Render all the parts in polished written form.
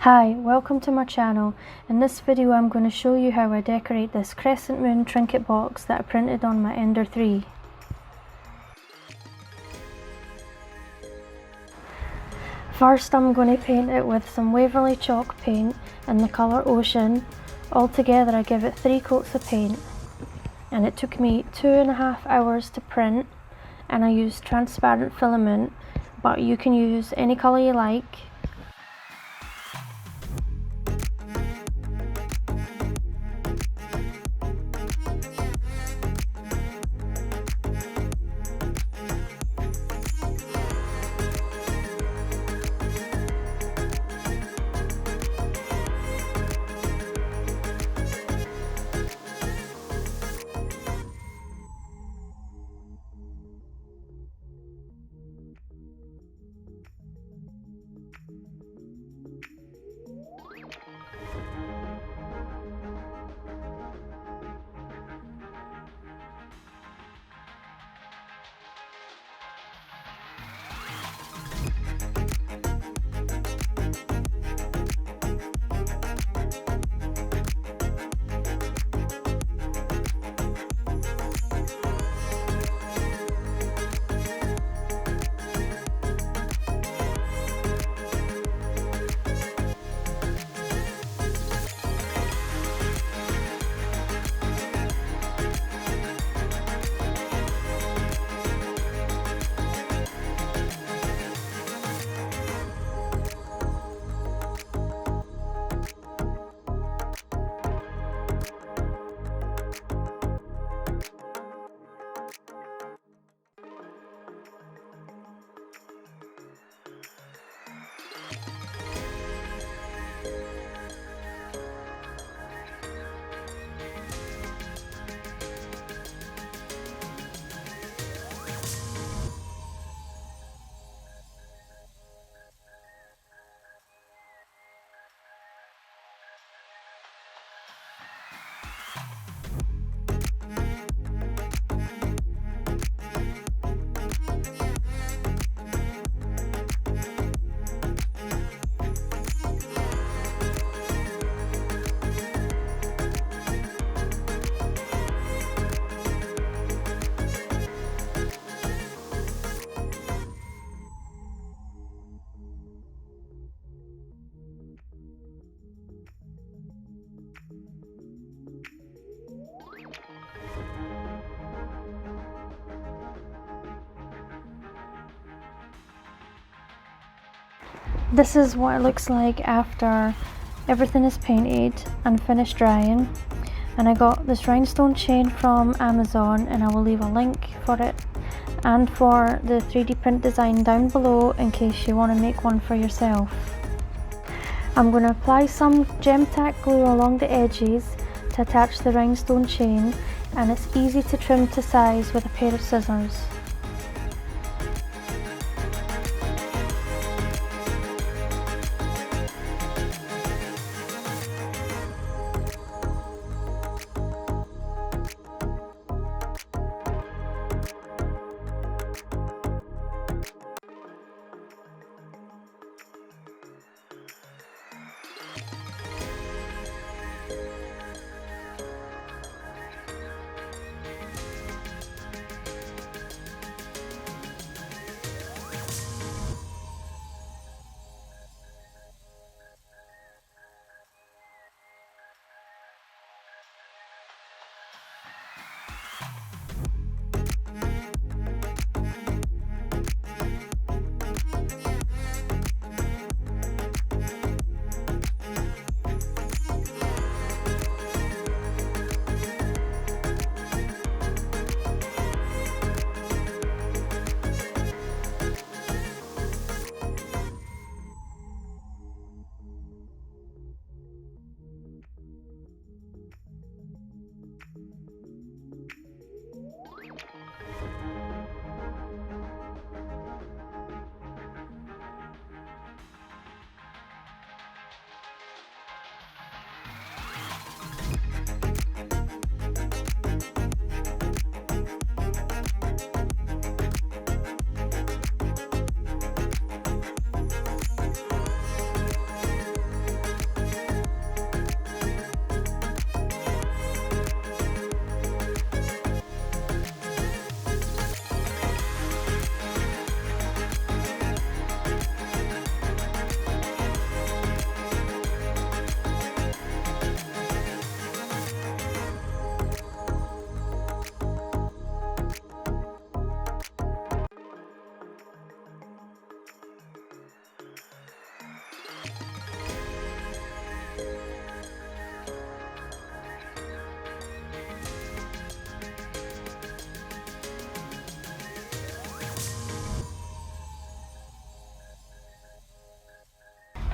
Hi, welcome to my channel. In this video I'm going to show you how I decorate this Crescent Moon trinket box that I printed on my Ender 3. First I'm going to paint it with some Waverly chalk paint in the colour Ocean. Altogether I give it 3 coats of paint and it took me 2.5 hours to print, and I used transparent filament, but you can use any colour you like. This is what it looks like after everything is painted and finished drying. And I got this rhinestone chain from Amazon, and I will leave a link for it and for the 3D print design down below in case you want to make one for yourself. I'm going to apply some gem tack glue along the edges to attach the rhinestone chain, and it's easy to trim to size with a pair of scissors.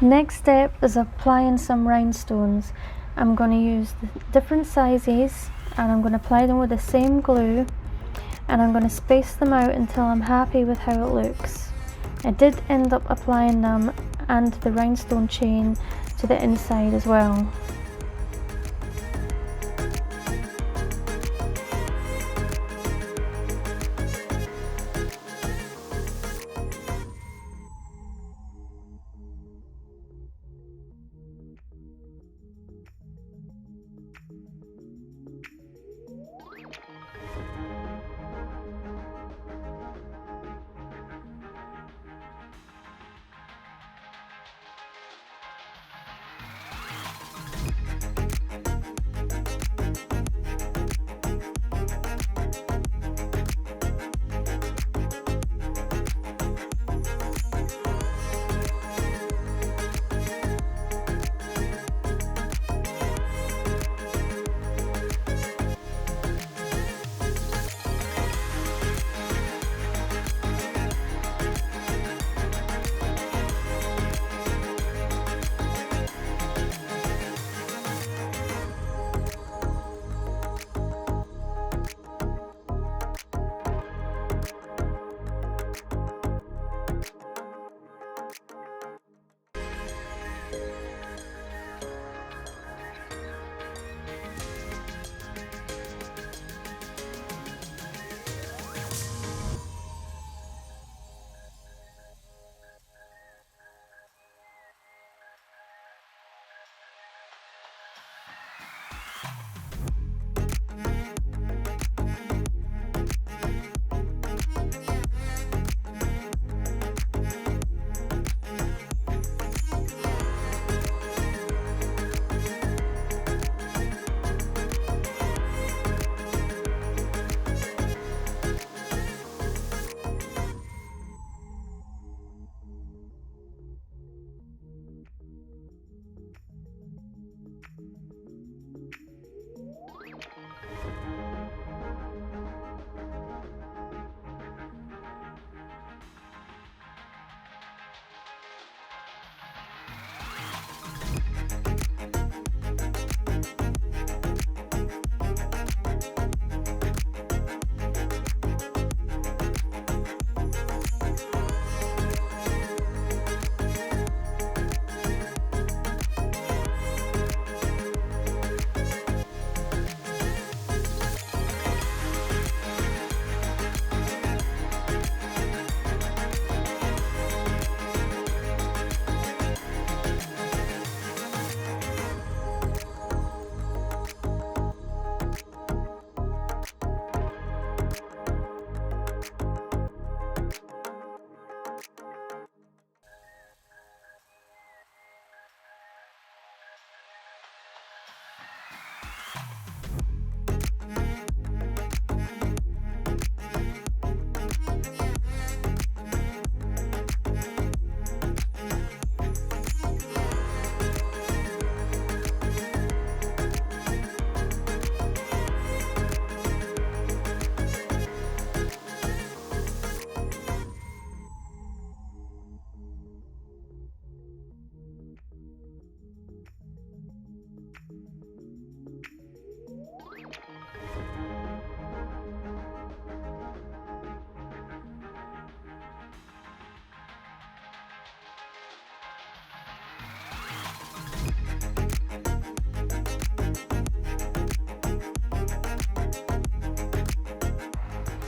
Next step is applying some rhinestones. I'm going to use the different sizes and I'm going to apply them with the same glue, and I'm going to space them out until I'm happy with how it looks. I did end up applying them and the rhinestone chain to the inside as well.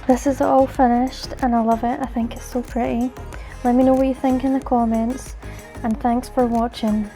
This is all finished and I love it. I think it's so pretty. Let me know what you think in the comments, and thanks for watching.